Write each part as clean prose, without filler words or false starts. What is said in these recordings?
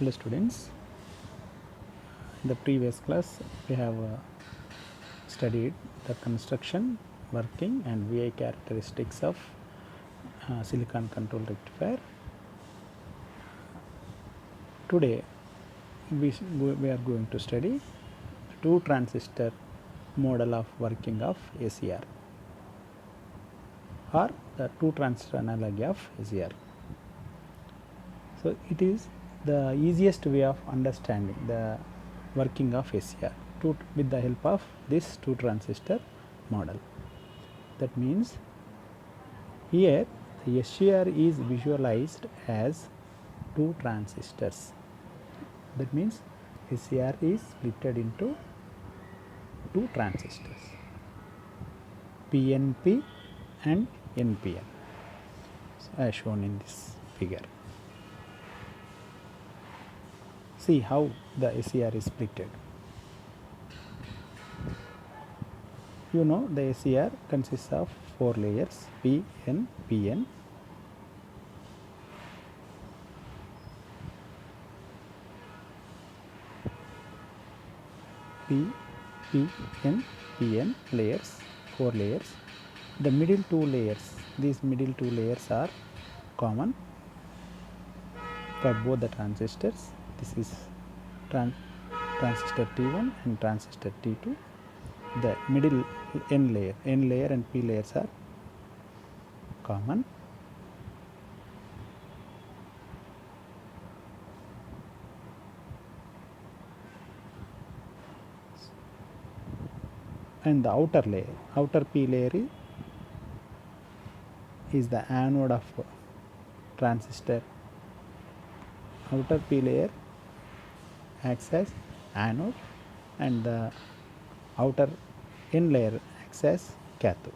Hello students, in the previous class we have studied the construction, working and VI characteristics of silicon control rectifier. Today we are going to study two transistor model of working of SCR or the two transistor analogy of SCR. So it is the easiest way of understanding the working of SCR with the help of this two transistor model. That means here the SCR is visualized as two transistors. That means SCR is split into two transistors, PNP and NPN, as shown in this figure. See how the SCR is splitted. You know the SCR consists of 4 layers, P, N, PN. P, N, PN layers, 4 layers. The middle two layers, these middle two layers are common for both the transistors. This is transistor T1 and transistor T2. The middle N layer and P layers are common. And the outer layer, outer P layer is the anode of transistor. Outer P layer acts as anode and the outer N layer acts as cathode.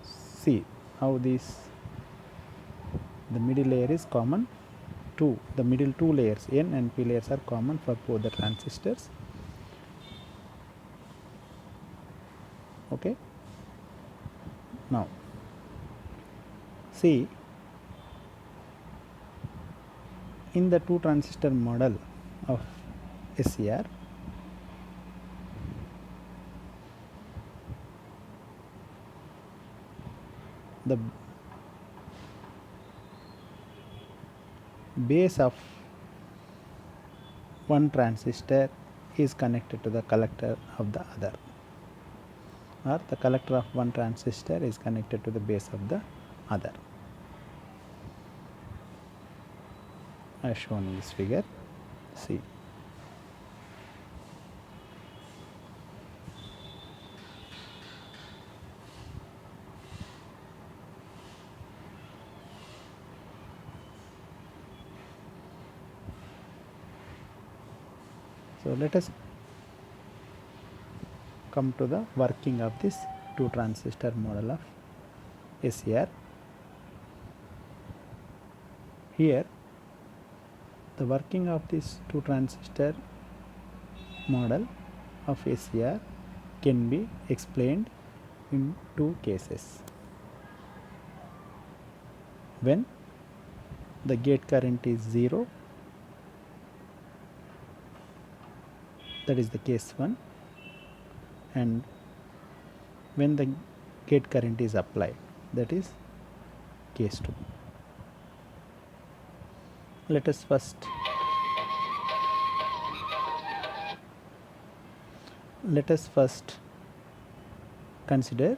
See how the middle layer is common. The middle two layers N and P layers are common for both the transistors. Okay. Now see, in the two transistor model of SCR, the base of one transistor is connected to the collector of the other, or the collector of one transistor is connected to the base of the other, as shown in this figure. See, so let us come to the working of this two transistor model of SCR. Here the working of this two transistor model of SCR can be explained in two cases. When the gate current is 0, that is the case 1, and when the gate current is applied, that is case 2. Let us first consider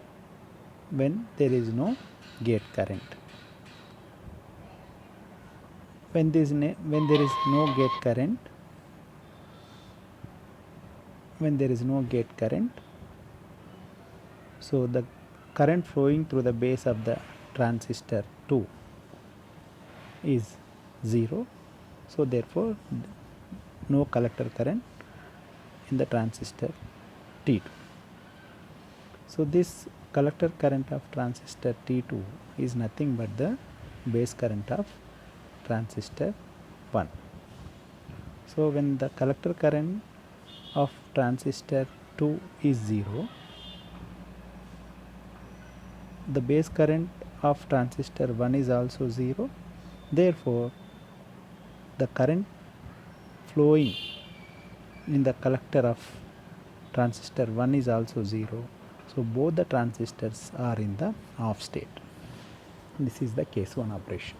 when there is no gate current. When there is no gate current, so the current flowing through the base of the transistor 2 is 0. So therefore no collector current in the transistor T2. So this collector current of transistor T2 is nothing but the base current of transistor 1. So when the collector current of transistor 2 is 0, the base current of transistor 1 is also 0. Therefore, the current flowing in the collector of transistor 1 is also 0. So, both the transistors are in the off state. This is the case 1 operation.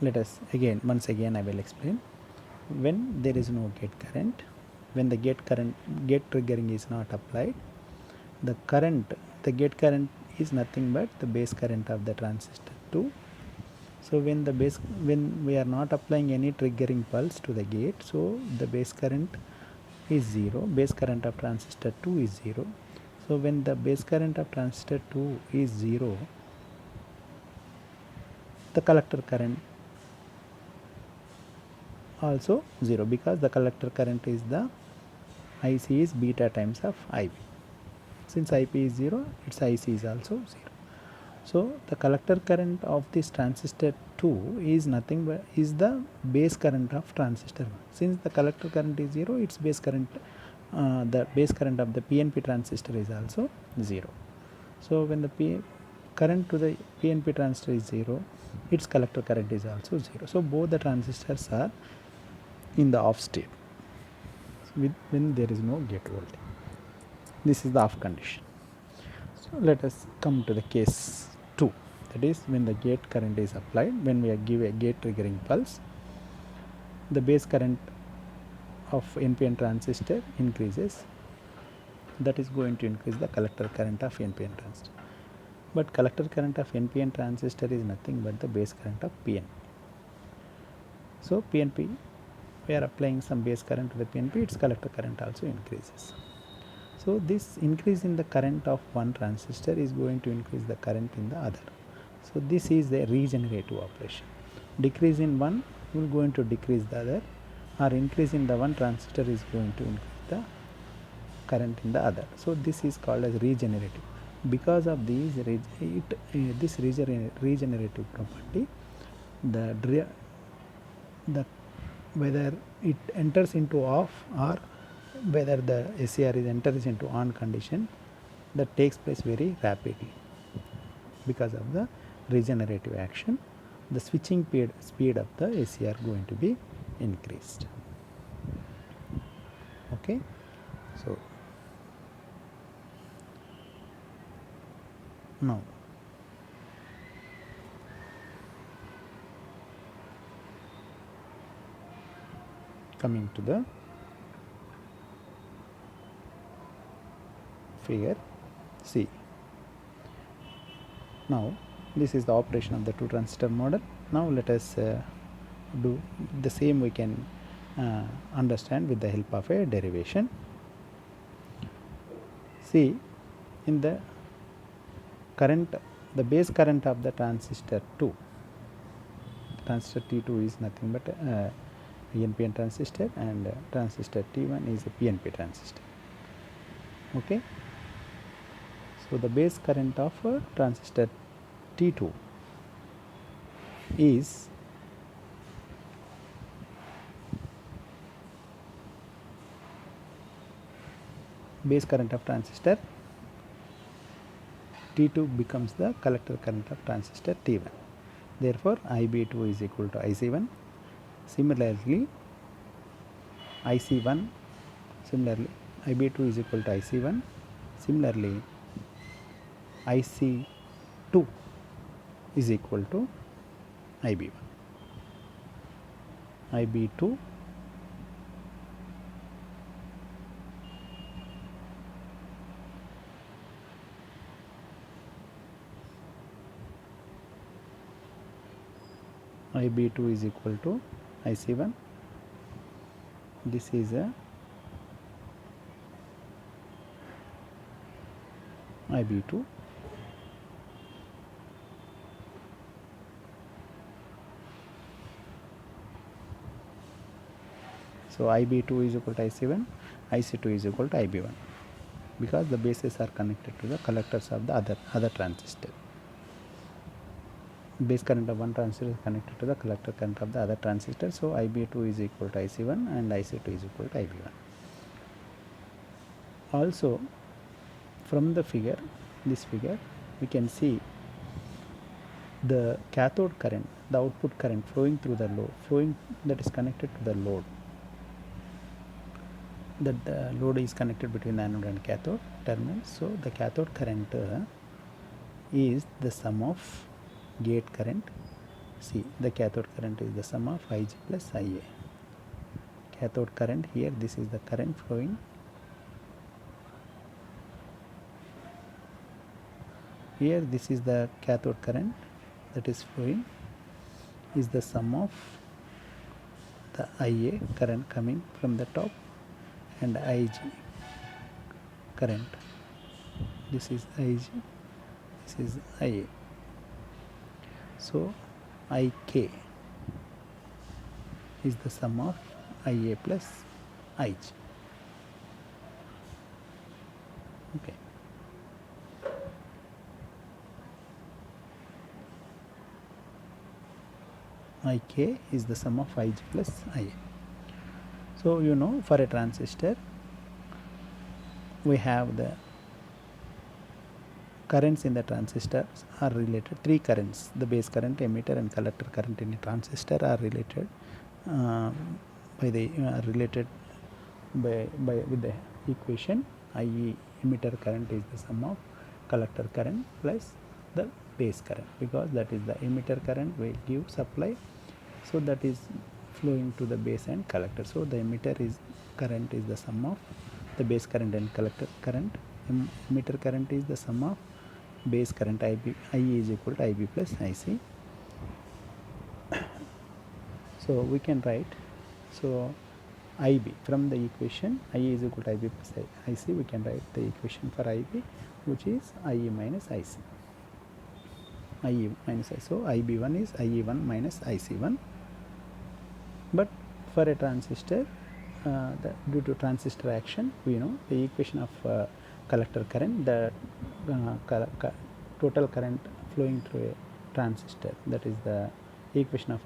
Let us once again I will explain. When there is no gate current, when the gate triggering is not applied, the gate current is nothing but the base current of the transistor 2. So when we are not applying any triggering pulse to the gate, so the base current is 0, base current of transistor 2 is 0. So when the base current of transistor 2 is 0, the collector current also 0, because the collector current is the IC is beta times of IB. Since IP is 0, its IC is also 0. So the collector current of this transistor 2 is nothing but is the base current of transistor 1. Since the collector current is 0, its base current the base current of the PNP transistor is also 0. So when the current to the PNP transistor is 0, its collector current is also 0. So both the transistors are in the off state when there is no gate voltage. This is the off condition. So let us come to the case 2, that is when the gate current is applied, when we give a gate triggering pulse, the base current of NPN transistor increases. That is going to increase the collector current of NPN transistor. But collector current of NPN transistor is nothing but the base current of PNP. So PNP, we are applying some base current to the PNP, its collector current also increases. So this increase in the current of one transistor is going to increase the current in the other. So this is the regenerative operation. Decrease in one will going to decrease the other, or increase in the one transistor is going to increase the current in the other. So this is called as regenerative. Because of these this regenerative property, whether it enters into off or whether the SCR enters into on condition, that takes place very rapidly. Because of the regenerative action, the switching speed of the SCR going to be increased. Okay, so now coming to the figure C. Now this is the operation of the two transistor model. Now let us do the same. We can understand with the help of a derivation. See, in the current, the base current of the transistor 2, transistor T2 is nothing but NPN transistor, and transistor T1 is a PNP transistor. Okay, so the base current of transistor T2 is base current of transistor T2 becomes the collector current of transistor T1. Therefore, IB2 is equal to IC1. Similarly, IC1, similarly IB2 is equal to IC1. Similarly, IC2 is equal to IB1. IB2 IB2 is equal to IC1. This is a IB2. So IB2 is equal to IC1, IC2 is equal to IB1, because the bases are connected to the collectors of the other transistor. Base current of one transistor is connected to the collector current of the other transistor. So IB2 is equal to IC1 and IC2 is equal to IB1. Also, from the figure, this figure, we can see the cathode current, the output current flowing through the load, that is connected to the load, that the load is connected between the anode and cathode terminals. So the cathode current is the sum of gate current. See, the cathode current is the sum of Ig plus Ia. Cathode current, here this is the current flowing, here this is the cathode current that is flowing, is the sum of the Ia current coming from the top and Ig current. This is Ig, this is Ia. So Ik is the sum of Ia plus Ig. Okay. Ik is the sum of Ig plus Ia. So you know, for a transistor we have the currents in the transistors are related, three currents, the base current, emitter and collector current in a transistor are related with the equation IE, emitter current is the sum of collector current plus the base current, because that is the emitter current will give supply, so that is flowing to the base and collector. So the emitter is current is the sum of the base current and collector current. Emitter current is the sum of base current IB, IE is equal to IB plus IC. So we can write, so IB from the equation IE is equal to IB plus IC, we can write the equation for IB, which is IE minus IC. IE minus IC. So IB1 is IE1 minus IC1. But for a transistor, due to transistor action, we know the equation of collector current, the total current flowing through a transistor, that is the equation of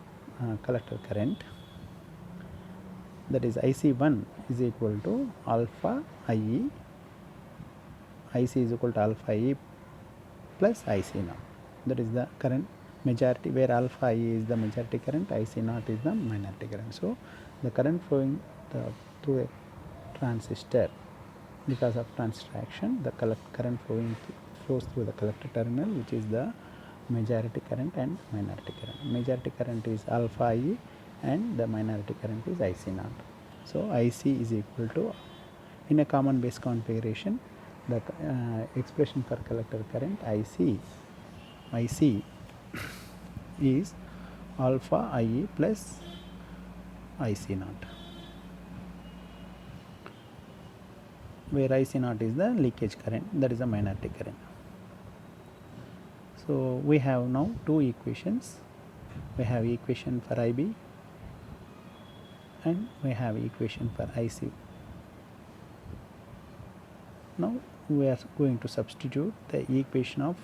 collector current, that is IC1 is equal to alpha IE, IC is equal to alpha IE plus IC naught, that is the current majority, where alpha IE is the majority current, IC naught is the minority current. So the current flowing through a transistor, because of transistor action, the current flows through the collector terminal, which is the majority current and minority current. Majority current is alpha IE and the minority current is IC naught. So IC is equal to, in a common base configuration, the expression for collector current IC is alpha IE plus IC naught, where IC naught is the leakage current, that is the minority current. So we have now two equations. We have equation for IB and we have equation for IC. Now we are going to substitute the equation of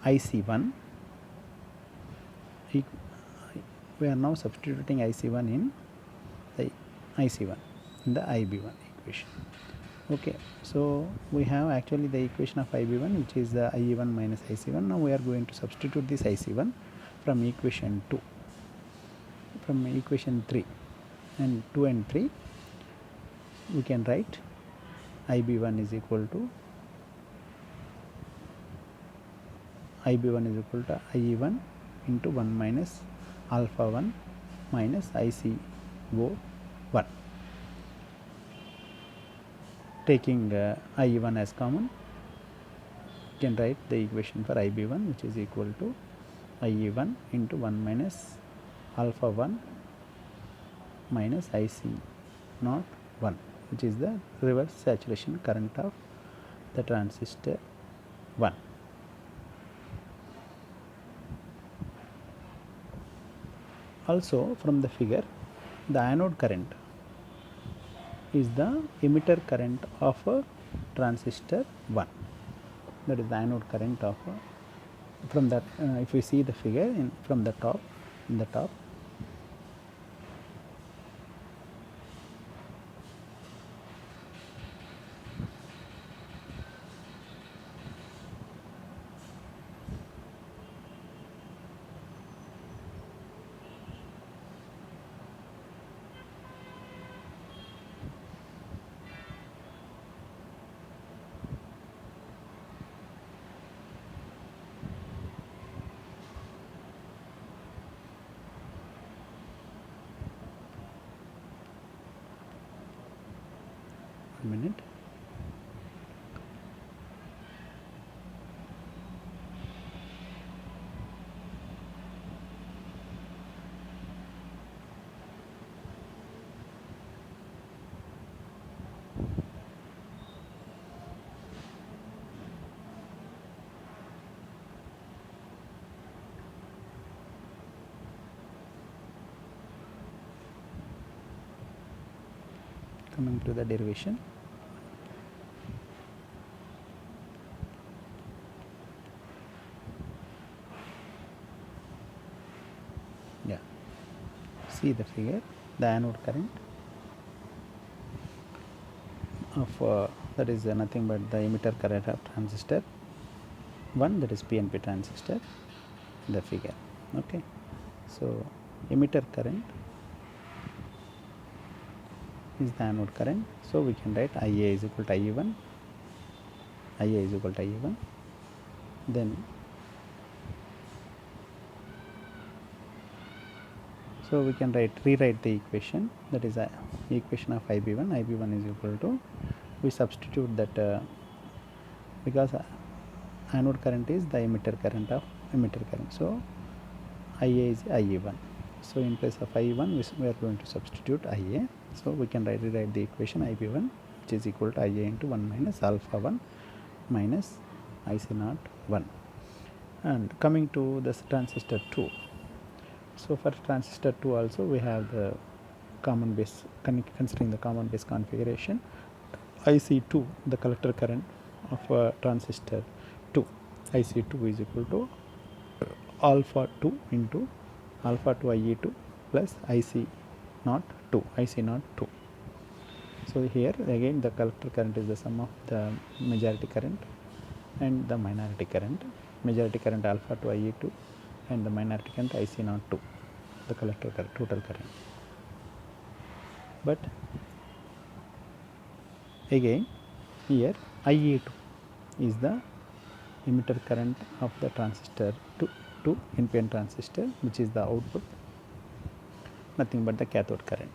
IC1. We are now substituting IC1 in the IC1 in the IB1 equation. Okay, so we have actually the equation of IB1, which is the IE1 minus IC1. Now we are going to substitute this IC1 from equation 2, from equation 3, and 2 and 3 we can write IB1 is equal to IE1 into 1 minus alpha 1 minus ICO 1. Taking IE1 as common, you can write the equation for IB1, which is equal to IE1 into 1 minus alpha 1 minus IC naught 1, which is the reverse saturation current of the transistor 1. Also from the figure, the anode current is the emitter current of a transistor 1, that is the anode current of from that if we see the figure from the top, in the top, 1 minute. Coming to the derivation, yeah, see the figure, the anode current of that is nothing but the emitter current of transistor 1, that is PNP transistor, the figure. Okay, so emitter current is the anode current, so we can write IA is equal to IE1, IA is equal to IE1, then so we can rewrite the equation, that is equation of IB1 is equal to, we substitute that because anode current is the emitter current of emitter current, so IA is IE1, so in place of IE1 we are going to substitute IA, so we can rewrite the equation IB1 which is equal to IA into 1 minus alpha 1 minus IC naught 1. And coming to the transistor 2, so for transistor 2 also we have the common base, considering the common base configuration, IC2, the collector current of transistor 2, IC2 is equal to alpha 2 into alpha 2 IE2 plus IC naught 2, IC naught 2. So here again the collector current is the sum of the majority current and the minority current, majority current alpha 2 IE2 and the minority current IC naught 2, the collector current, total current. But again here IE2 is the emitter current of the transistor 2 NPN transistor, which is the output, nothing but the cathode current.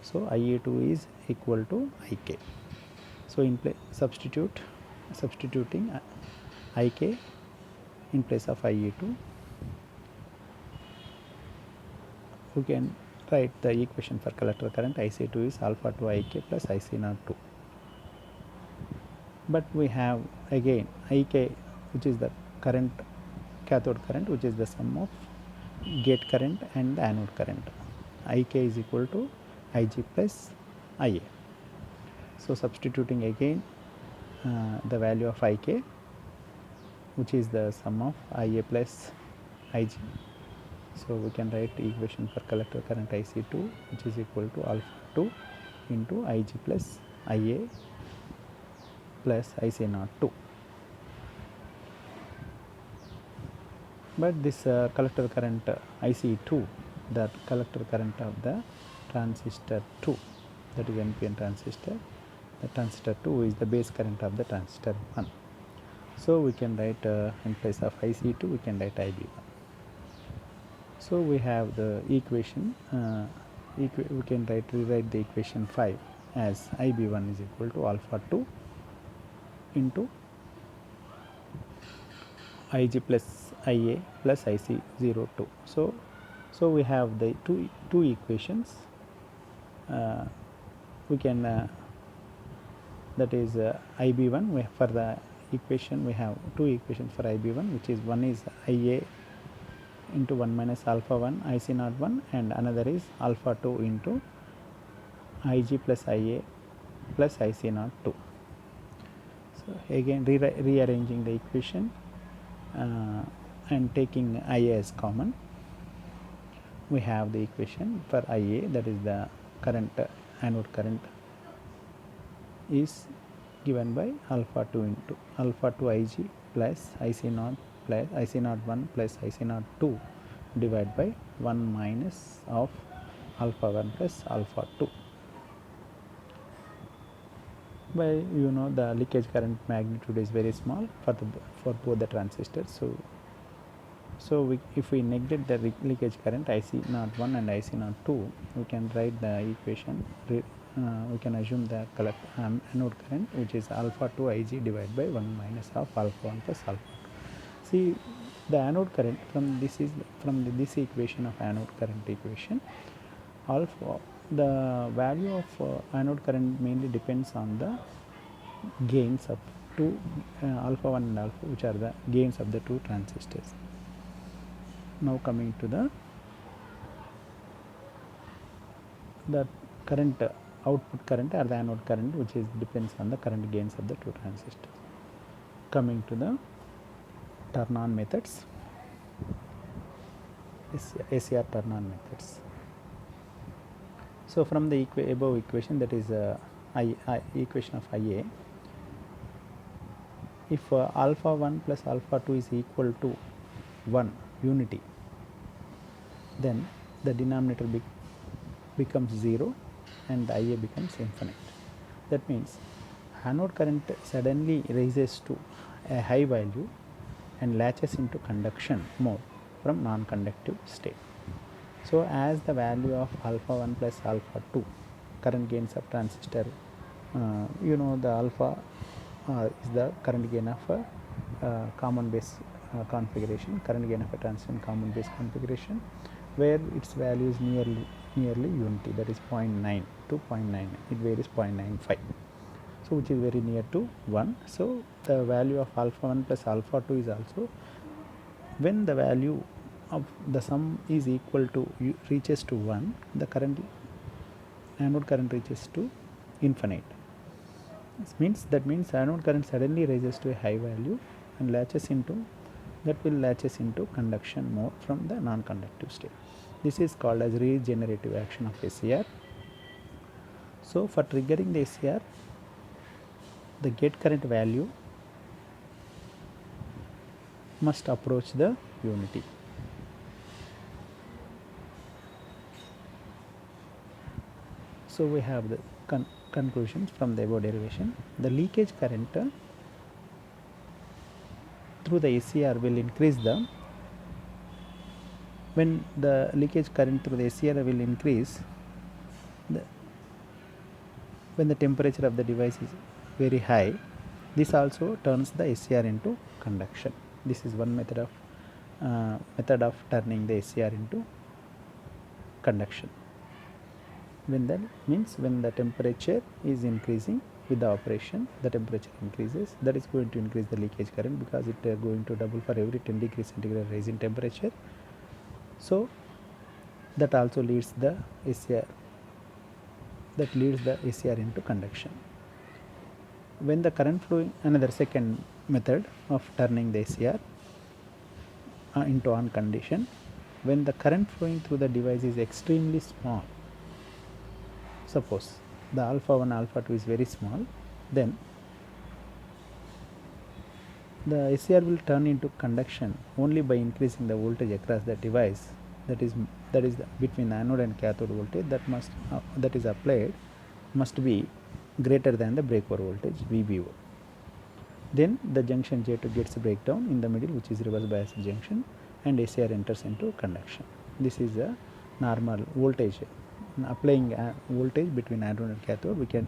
So IE2 is equal to IK. So in place substituting IK in place of IE2, we can write the equation for collector current IC2 is alpha 2 IK plus IC naught 2. But we have again IK, which is the current, cathode current, which is the sum of gate current and the anode current. IK is equal to IG plus IA. So substituting again the value of IK, which is the sum of IA plus IG. So we can write equation for collector current IC2, which is equal to alpha 2 into IG plus IA plus IC naught 2. But this collector current IC2, the collector current of the transistor 2, that is NPN transistor, the transistor 2 is the base current of the transistor 1. So we can write in place of IC2 we can write IB1. So we have the equation, we can rewrite the equation 5 as IB1 is equal to alpha 2 into IG plus IA plus IC02. So we have the two equations. We can that is IB1. For the equation we have two equations for IB1, which is one is IA into 1 minus alpha 1 IC01 and another is alpha 2 into IG plus IA plus IC02. So again rearranging the equation and taking IA as common, we have the equation for IA, that is the current, anode current is given by alpha 2 into alpha 2 IG plus IC0 plus IC01 plus IC02 divided by 1 minus of alpha 1 plus alpha 2. By the leakage current magnitude is very small for both the transistors. So if we neglect the leakage current IC01 and IC02, we can write the equation we can assume the anode current, which is alpha 2 Ig divided by 1 minus of alpha 1 plus alpha 2. See, the anode current from this equation of anode current equation, the value of anode current mainly depends on the gains of two alpha 1 and alpha, which are the gains of the two transistors. Now coming to the current output current or the anode current, which is depends on the current gains of the two transistors. Coming to the turn on methods, SCR turn on methods. So from the above equation, that is equation of IA, if alpha 1 plus alpha 2 is equal to 1 unity, then the denominator becomes 0 and the IA becomes infinite. That means anode current suddenly rises to a high value and latches into conduction mode from non-conductive state. So as the value of alpha 1 plus alpha 2 current gains of transistor, the alpha is the current gain of a common base configuration, current gain of a transistor in common base configuration, where its value is nearly unity, that is 0.9 to 0.99, it varies 0.95, so which is very near to 1. So the value of alpha 1 plus alpha 2 is also, when the value of the sum is equal to reaches to 1, the anode current reaches to infinite. That means anode current suddenly rises to a high value and latches into conduction mode from the non-conductive state. This is called as regenerative action of SCR. So for triggering the SCR, the gate current value must approach the unity. So we have the conclusions from the above derivation. The leakage current through the SCR will increase when the leakage current through the SCR will increase when the temperature of the device is very high. This also turns the SCR into conduction. This is one method of turning the SCR into conduction. When the temperature is increasing with the operation, the temperature increases, that is going to increase the leakage current, because it going to double for every 10 degrees centigrade rise in temperature. So that also leads the SCR into conduction. When the current flowing, another second method of turning the SCR into on condition, when the current flowing through the device is extremely small, suppose the alpha 1 alpha 2 is very small, then the SCR will turn into conduction only by increasing the voltage across the device, that is between the anode and cathode voltage that is applied must be greater than the breakover voltage VBO. Then the junction J2 gets breakdown in the middle, which is reverse bias junction, and SCR enters into conduction. This is a normal voltage. Applying voltage between anode and cathode, we can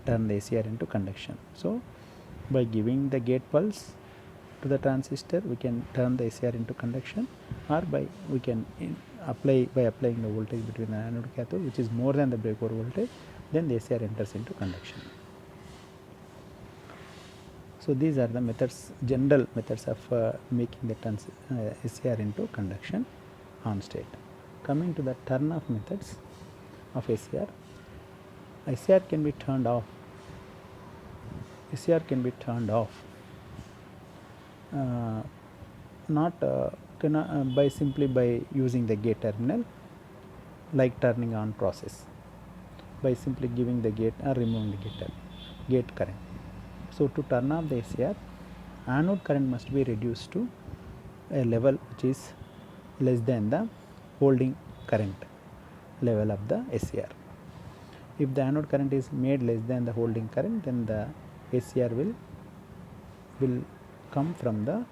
turn the SCR into conduction. So by giving the gate pulse to the transistor, we can turn the SCR into conduction, or we can applying the voltage between the anode and cathode, which is more than the breakover voltage, then the SCR enters into conduction. So these are the general methods of making the SCR into conduction on state. Coming to the turn off methods of SCR, SCR can be turned off. Simply by using the gate terminal, like turning on process, by simply giving the gate or removing the gate current. So to turn off the SCR, anode current must be reduced to a level which is less than the holding current level of the SCR. If the anode current is made less than the holding current, then the SCR will come from the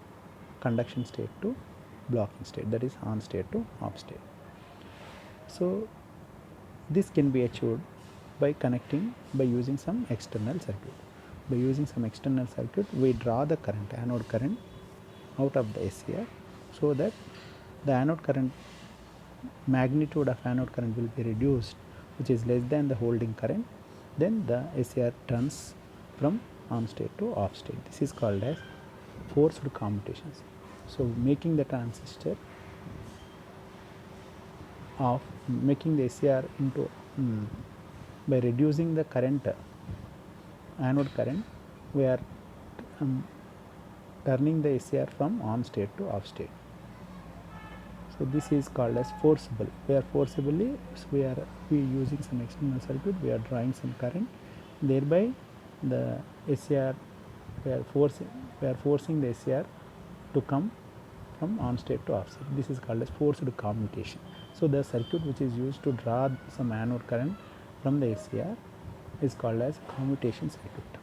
conduction state to blocking state, that is on state to off state. So this can be achieved by using some external circuit. By using some external circuit, we draw the current, anode current, out of the SCR, so that the anode current, magnitude of anode current will be reduced, which is less than the holding current. Then the SCR turns from on state to off state. This is called as forced commutations. So making the transistor of making the SCR into by reducing the current, anode current, we are turning the SCR from on state to off state. So this is called as forcible. We are forcibly, we using some external circuit, we are drawing some current, thereby the SCR, we are forcing the SCR to come from on state to off state. This is called as forced commutation. So the circuit which is used to draw some anode current from the SCR is called as commutation circuit.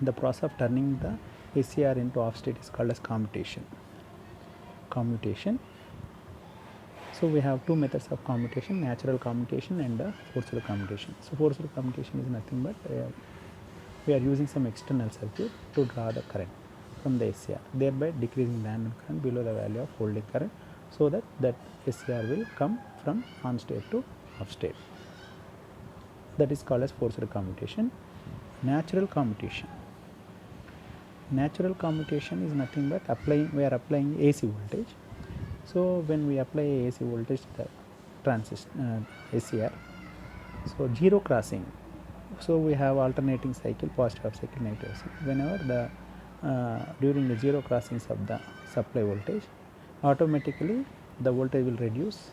The process of turning the SCR into off state is called as commutation. So we have two methods of commutation: natural commutation and forced commutation. So forced commutation is nothing but we are using some external circuit to draw the current from the SCR, thereby decreasing the anode current below the value of holding current, so that SCR will come from on state to off state. That is called as forced commutation. Natural commutation. Natural commutation is nothing but we are applying AC voltage. So when we apply AC voltage to the transistor SCR, so zero crossing. So we have alternating cycle, positive half cycle, negative half cycle. Whenever the during the zero crossings of the supply voltage, automatically the voltage will reduce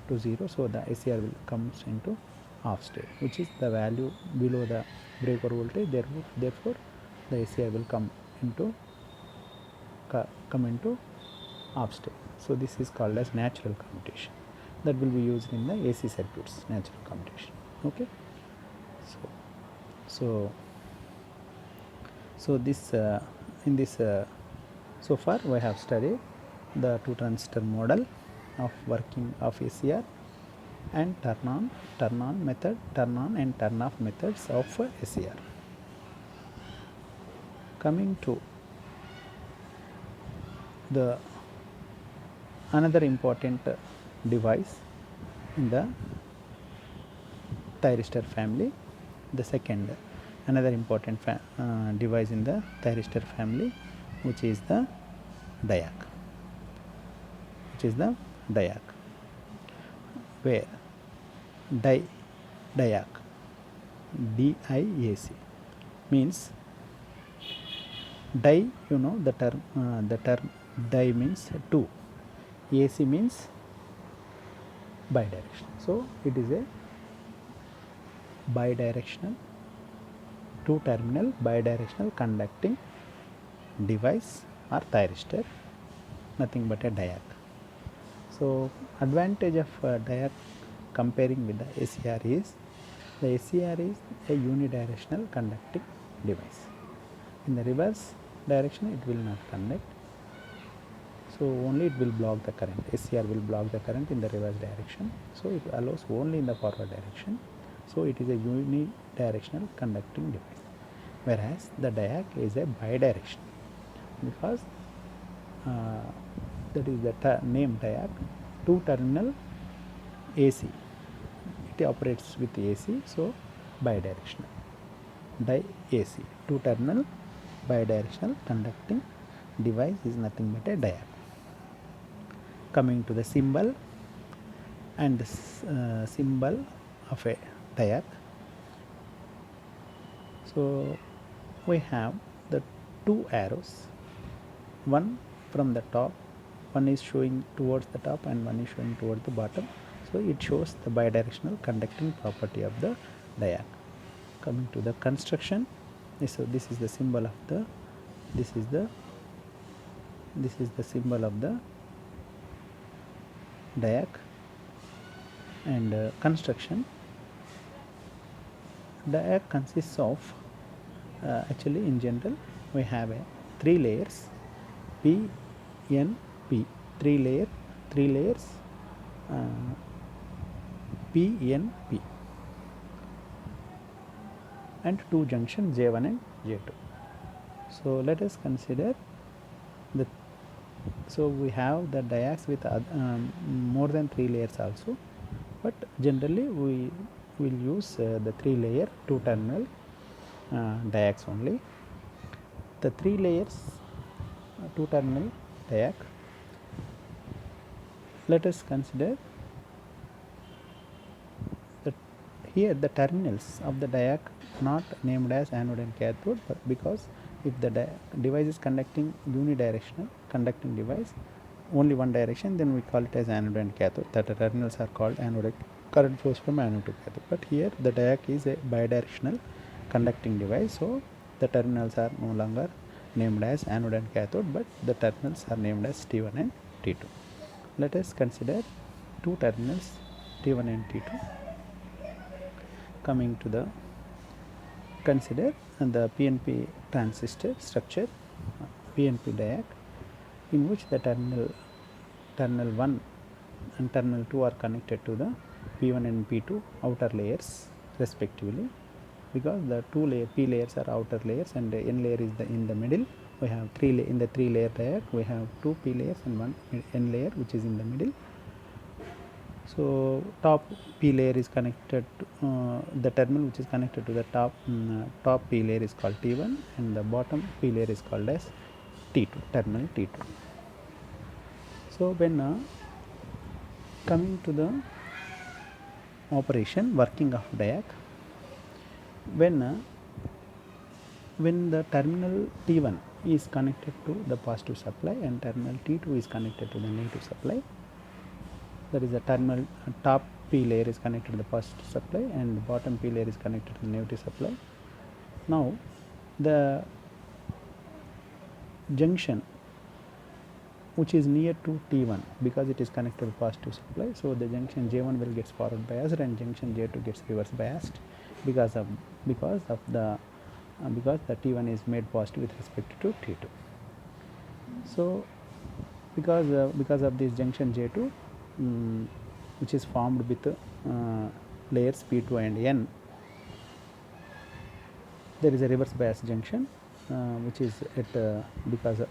to zero, so the SCR will comes into off state, which is the value below the breaker voltage. Therefore the SCR will come into off state. So this is called as natural commutation. That will be used in the AC circuits, natural commutation. Okay. So this in this so far we have studied the two transistor model of working of SCR and turn on method, turn on and turn off methods of SCR. Coming to the another important device in the thyristor family, the second another important device in the thyristor family, which is the DIAC. Where DIAC, DIAC means di, you know the term di means two, AC means bidirectional. So it is a bidirectional, two terminal bidirectional conducting device or thyristor, nothing but a DIAC. So advantage of DIAC comparing with the SCR is, the SCR is a unidirectional conducting device. In the reverse direction it will not conduct, so only it will block the current. SCR will block the current in the reverse direction, so it allows only in the forward direction. So it is a unidirectional conducting device, whereas the DIAC is a bidirectional, because that is the name DIAC, two terminal AC. It operates with AC, so bidirectional. DIAC, two terminal bidirectional conducting device, is nothing but a DIAC. Coming to the symbol and the symbol of a DIAC. So we have the two arrows, one from the top, one is showing towards the top and one is showing towards the bottom. So it shows the bidirectional conducting property of the DIAC. Coming to the construction, so this is the symbol of the, this is the symbol of the DIAC. And construction, DIAC consists of actually in general we have a three layers, PNP, three layers, PNP. and two junctions J1 and J2. So let us consider the, so we have the diacs with more than 3 layers also, but generally we will use the 3 layer 2 terminal diacs only. The 3 layers 2 terminal diac, let us consider that here the terminals of the diac not named as anode and cathode, but because if the device is conducting unidirectional conducting device only one direction, then we call it as anode and cathode. That the terminals are called anode, current flows from anode to cathode. But here the diac is a bidirectional conducting device, so the terminals are no longer named as anode and cathode, but the terminals are named as T1 and T2. Let us consider two terminals T1 and T2. Coming to the, consider the PNP transistor structure, PNP diac, in which the terminal 1 and terminal 2 are connected to the P1 and P2 outer layers respectively, because the P layers are outer layers and the N layer is in the middle. We have in the 3 layer diac we have 2 P layers and 1 N layer which is in the middle. So top P layer is connected to, the terminal which is connected to the top P layer is called T1 and the bottom P layer is called as T2, terminal T2. So when coming to the operation working of diac, when the terminal T1 is connected to the positive supply and terminal T2 is connected to the negative supply, that is the terminal top P layer is connected to the positive supply and bottom P layer is connected to the negative supply. Now the junction which is near to T1, because it is connected to positive supply, so the junction J1 will get forward biased and junction J2 gets reverse biased because the T1 is made positive with respect to T2. So because of this junction J2 which is formed with layers P2 and N, there is a reverse bias junction which is at because of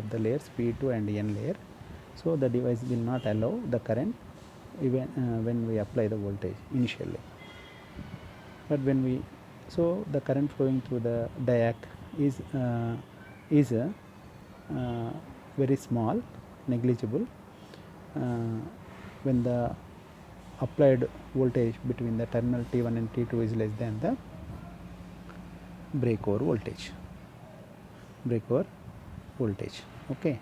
the layers P2 and N layer. So the device will not allow the current even when we apply the voltage initially. But when we, so the current flowing through the diac is very small, negligible when the applied voltage between the terminal T1 and T2 is less than the breakover voltage. Okay.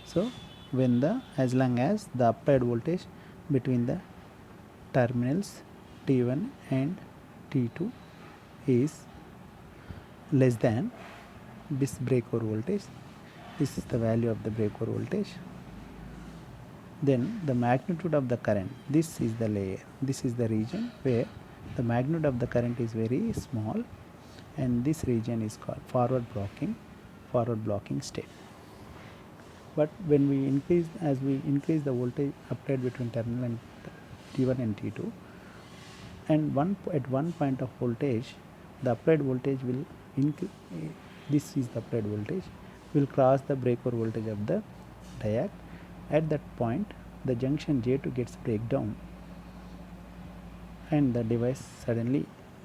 So when as long as the applied voltage between the terminals T1 and T2 is less than this breakover voltage, this is the value of the breakover voltage, then the magnitude of the current, this is the layer, this is the region where the magnitude of the current is very small, and this region is called forward blocking state. But when we increase, as we increase the voltage applied between terminal and T1 and T2, and at one point of voltage, the applied voltage will increase, this is the applied voltage, will cross the breakover voltage of the diac. At that point the junction J2 gets breakdown and the device suddenly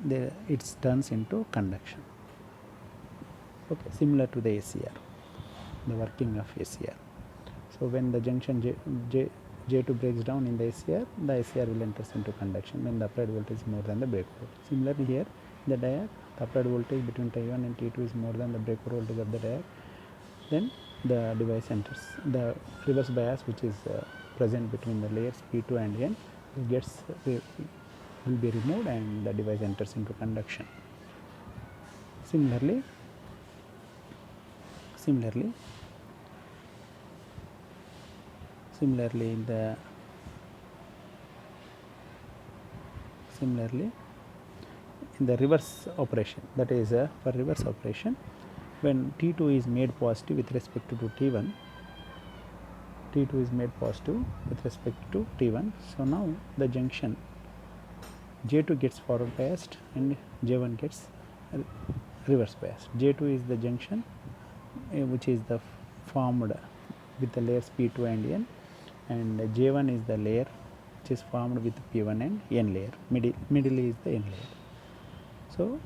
it turns into conduction. Okay, similar to the SCR, the working of SCR. So when the junction J2 breaks down in the SCR will enter into conduction when the applied voltage is more than the breakover. Similarly here the diac, the applied voltage between T1 and T2 is more than the breakover voltage of the diac, then the device enters, the reverse bias which is present between the layers P2 and N will be removed and the device enters into conduction. Similarly in the reverse operation, that is for reverse operation, when T2 is made positive with respect to T1, T2 is made positive with respect to T1. So now the junction J2 gets forward biased and J1 gets reverse biased. J2 is the junction which is the formed with the layers P2 and N, and J1 is the layer which is formed with P1 and N layer. Middle is the N layer. So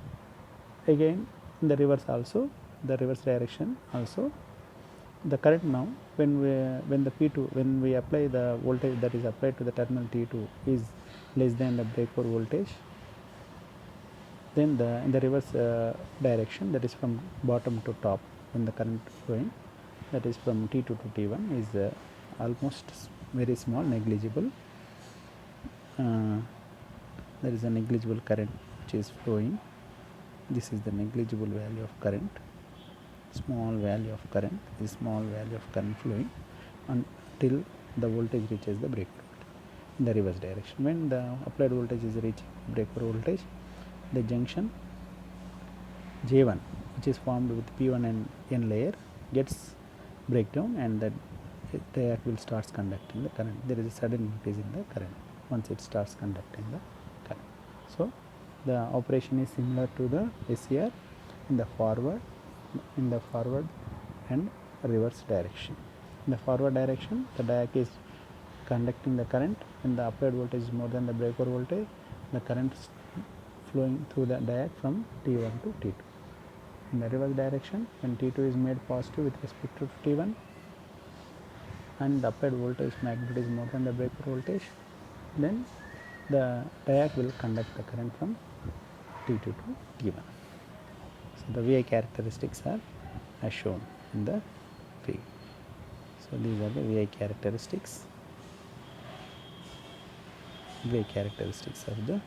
again in the reverse also, the reverse direction also, the current now when the P2, when we apply the voltage that is applied to the terminal T2 is less than the breakover voltage, then in the reverse direction, that is from bottom to top, when the current flowing, that is from T2 to T1 is almost very small, negligible. There is a negligible current which is flowing. This is the negligible value of current, small value of current, this small value of current flowing until the voltage reaches the breakover in the reverse direction. When the applied voltage is reaching breakover voltage, the junction J1 which is formed with P1 and N layer gets breakdown, and that diac will starts conducting the current. There is a sudden increase in the current once it starts conducting the current. So the operation is similar to the SCR in the forward and reverse direction. In the forward direction, the diac is conducting the current. When the applied voltage is more than the breakover voltage, the current flowing through the diac from T1 to T2. In the reverse direction, when T2 is made positive with respect to T1 and the applied voltage magnitude is more than the breakover voltage, then the diac will conduct the current from T2 to T1. So the VI characteristics are as shown in the figure. So these are the VI characteristics of the